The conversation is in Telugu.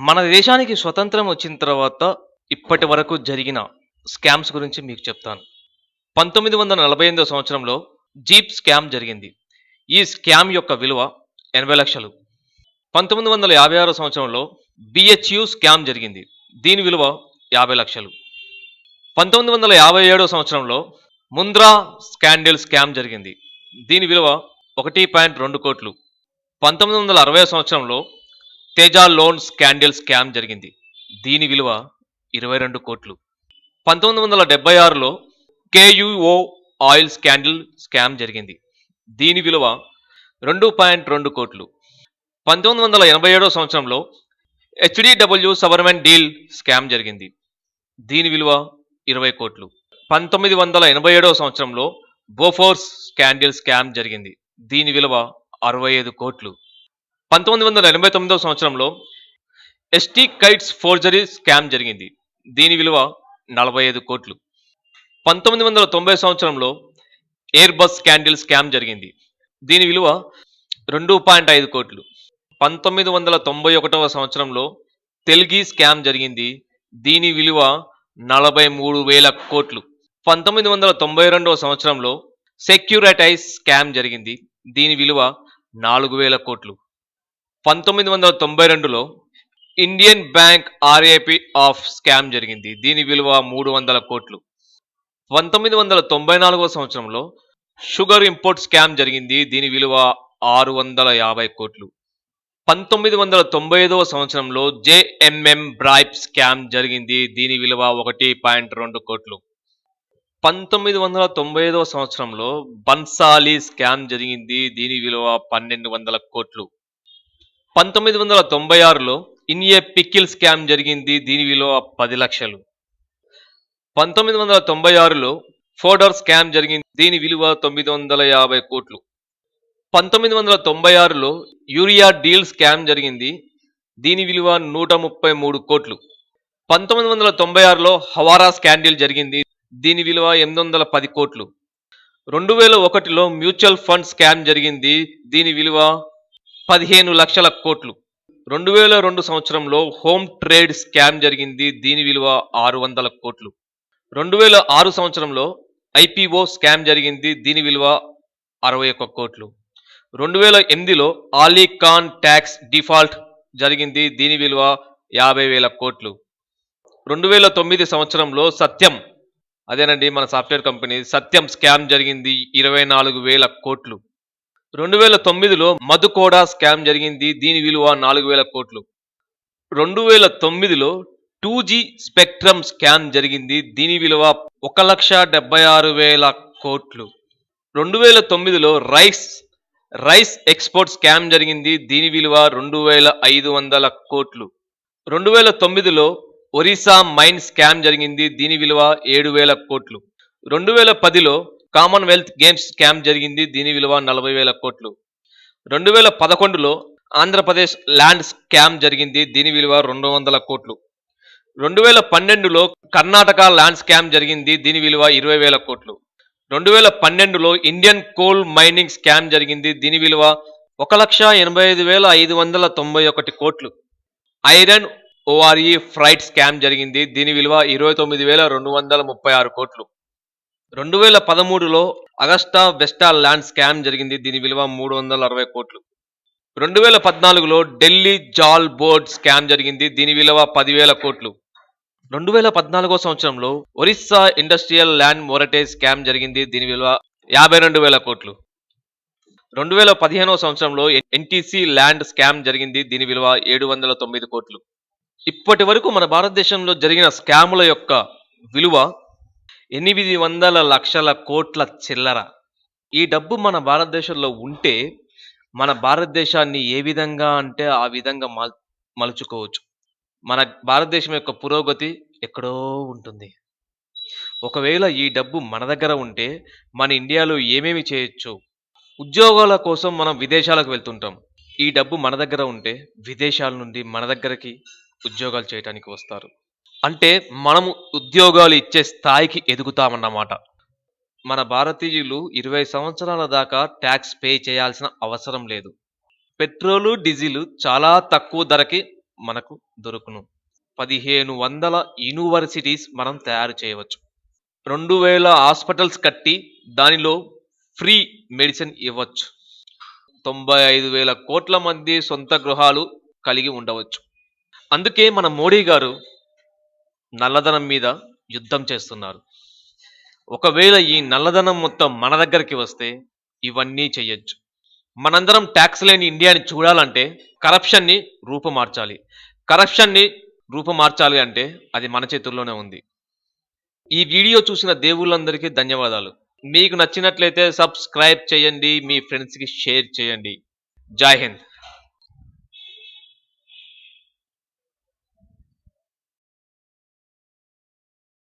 మన దేశానికి స్వతంత్రం వచ్చిన తర్వాత ఇప్పటి వరకు జరిగిన స్కామ్స్ గురించి మీకు చెప్తాను. 1948 సంవత్సరంలో జీప్ స్కామ్ జరిగింది. ఈ స్కామ్ యొక్క విలువ 80 లక్షలు. 1956 సంవత్సరంలో బిహెచ్యు స్కామ్ జరిగింది. దీని విలువ 50 లక్షలు. 1957 సంవత్సరంలో ముంద్రా స్కాండిల్ స్కామ్ జరిగింది. దీని విలువ 1.2 కోట్లు. 1960 సంవత్సరంలో తేజ లోన్ స్కాండిల్ స్కామ్ జరిగింది. దీని విలువ 22 కోట్లు. 1976లో కేయుఓ ఆయిల్ స్కాండిల్ స్కామ్ జరిగింది. దీని విలువ 2.2 కోట్లు. 1987 సంవత్సరంలో హెచ్డిడబ్ల్యూ సబర్మెన్ డీల్ స్కామ్ జరిగింది. దీని విలువ 20 కోట్లు. 1987 సంవత్సరంలో బోఫోర్స్ స్కాండిల్ స్కామ్ జరిగింది. దీని విలువ 65 కోట్లు. 1989 సంవత్సరంలో ఎస్టీ కైట్స్ ఫోర్జరీ స్కామ్ జరిగింది. దీని విలువ 45 కోట్లు. 1990 సంవత్సరంలో ఎయిర్ బస్ స్కాండిల్ స్కామ్ జరిగింది. దీని విలువ 2.5 కోట్లు. 1991 సంవత్సరంలో తెల్గి స్కామ్ జరిగింది. దీని విలువ 43,000 కోట్లు. 1992 సంవత్సరంలో సెక్యూరిటైజ్ స్కామ్ జరిగింది. దీని విలువ 4,000 కోట్లు. 1992లో Indian Bank RAP of scam జరిగింది. దీని విలువ 300 కోట్లు. 1994 సంవత్సరంలో షుగర్ ఇంపోర్ట్ స్కామ్ జరిగింది. దీని విలువ 650 కోట్లు. 1995 సంవత్సరంలో జేఎంఎం బ్రైబ్ స్కామ్ జరిగింది. దీని విలువ 1.2 కోట్లు. 1995 సంవత్సరంలో బన్సాలి స్కామ్ జరిగింది. దీని విలువ 1200 కోట్లు. 1996లో ఇన్ఏ పికిల్ స్కామ్ జరిగింది. దీని విలువ 10 లక్షలు. 1996లో ఫోడర్ స్కామ్ జరిగింది. దీని విలువ 950 కోట్లు. 1996లో యూరియా డీల్ స్కామ్ జరిగింది. దీని విలువ 133 కోట్లు. 1996లో హవారా స్కాండిల్ జరిగింది. దీని విలువ 810 కోట్లు. 2001లో మ్యూచువల్ ఫండ్ స్కామ్ జరిగింది. దీని విలువ 15 లక్షల కోట్లు. 2002 సంవత్సరంలో హోమ్ ట్రేడ్ స్కామ్ జరిగింది. దీని విలువ 600 కోట్లు. 2006 సంవత్సరంలో ఐపీఓ స్కామ్ జరిగింది. దీని విలువ 61 కోట్లు. 2008లో ఆలీఖాన్ ట్యాక్స్ డిఫాల్ట్ జరిగింది. దీని విలువ 50,000 కోట్లు. 2009 సంవత్సరంలో సత్యం, అదేనండి మన సాఫ్ట్వేర్ కంపెనీ సత్యం స్కామ్ జరిగింది. 24,000 కోట్లు. 2009లో మధుకోడా స్కామ్ జరిగింది. దీని విలువ 4,000 కోట్లు. 2009లో 2G స్పెక్ట్రమ్ స్కామ్ జరిగింది. దీని విలువ 1,76,000 కోట్లు. 2009లో రైస్ ఎక్స్పోర్ట్ స్కామ్ జరిగింది. దీని విలువ 2,500 కోట్లు. 2009లో ఒరిస్సా మైన్ స్కామ్ జరిగింది. దీని విలువ 7,000 కోట్లు. 2010లో కామన్వెల్త్ గేమ్స్ స్కామ్ జరిగింది. దీని విలువ 40,000 కోట్లు. 2011లో ఆంధ్రప్రదేశ్ ల్యాండ్ స్కామ్ జరిగింది. దీని విలువ 200 కోట్లు. 2012లో కర్ణాటక ల్యాండ్ స్కామ్ జరిగింది. దీని విలువ 20,000 కోట్లు. 2012లో ఇండియన్ కోల్ మైనింగ్ స్కామ్ జరిగింది. దీని విలువ 1,85,591 కోట్లు. ఐరన్ ఓఆర్ఈ ఫ్రైట్ స్కామ్ జరిగింది. దీని విలువ 29,236 కోట్లు. 2013లో అగస్టా వెస్టా ల్యాండ్ స్కామ్ జరిగింది. దీని విలువ 360 కోట్లు. 2014లో ఢిల్లీ జాల్ బోర్డ్ స్కామ్ జరిగింది. దీని విలువ 10,000 కోట్లు. 2014 సంవత్సరంలో ఒరిస్సా ఇండస్ట్రియల్ ల్యాండ్ మోరటేజ్ స్కామ్ జరిగింది. దీని విలువ 52,000 కోట్లు. 2015 సంవత్సరంలో ఎన్టీసీ ల్యాండ్ స్కామ్ జరిగింది. దీని విలువ 709 కోట్లు. ఇప్పటి వరకు మన భారతదేశంలో జరిగిన స్కాముల యొక్క విలువ 800 లక్షల కోట్ల చిల్లర. ఈ డబ్బు మన భారతదేశంలో ఉంటే మన భారతదేశాన్ని ఏ విధంగా అంటే ఆ విధంగా మలుచుకోవచ్చు. మన భారతదేశం యొక్క పురోగతి ఎక్కడో ఉంటుంది. ఒకవేళ ఈ డబ్బు మన దగ్గర ఉంటే మన ఇండియాలో ఏమేమి చేయొచ్చు. ఉద్యోగాల కోసం మనం విదేశాలకు వెళ్తుంటాం. ఈ డబ్బు మన దగ్గర ఉంటే విదేశాల నుండి మన దగ్గరికి ఉద్యోగాలు చేయడానికి వస్తారు. అంటే మనము ఉద్యోగాలు ఇచ్చే స్థాయికి ఎదుగుతామన్నమాట. మన భారతీయులు 20 సంవత్సరాల దాకా ట్యాక్స్ పే చేయాల్సిన అవసరం లేదు. పెట్రోలు, డీజిల్ చాలా తక్కువ ధరకి మనకు దొరుకును. 1500 యూనివర్సిటీస్ మనం తయారు చేయవచ్చు. 2000 హాస్పిటల్స్ కట్టి దానిలో ఫ్రీ మెడిసిన్ ఇవ్వచ్చు. 95,000 కోట్ల మంది సొంత గృహాలు కలిగి ఉండవచ్చు. అందుకే మన మోడీ గారు నల్లధనం మీద యుద్ధం చేస్తున్నారు. ఒకవేళ ఈ నల్లధనం మొత్తం మన దగ్గరికి వస్తే ఇవన్నీ చెయ్యొచ్చు. మనందరం ట్యాక్స్ లేని ఇండియాని చూడాలంటే కరప్షన్ని రూపుమార్చాలి అంటే అది మన చేతుల్లోనే ఉంది. ఈ వీడియో చూసిన దేవుళ్ళందరికీ ధన్యవాదాలు. మీకు నచ్చినట్లయితే సబ్స్క్రైబ్ చేయండి, మీ ఫ్రెండ్స్కి షేర్ చేయండి. జై హింద్.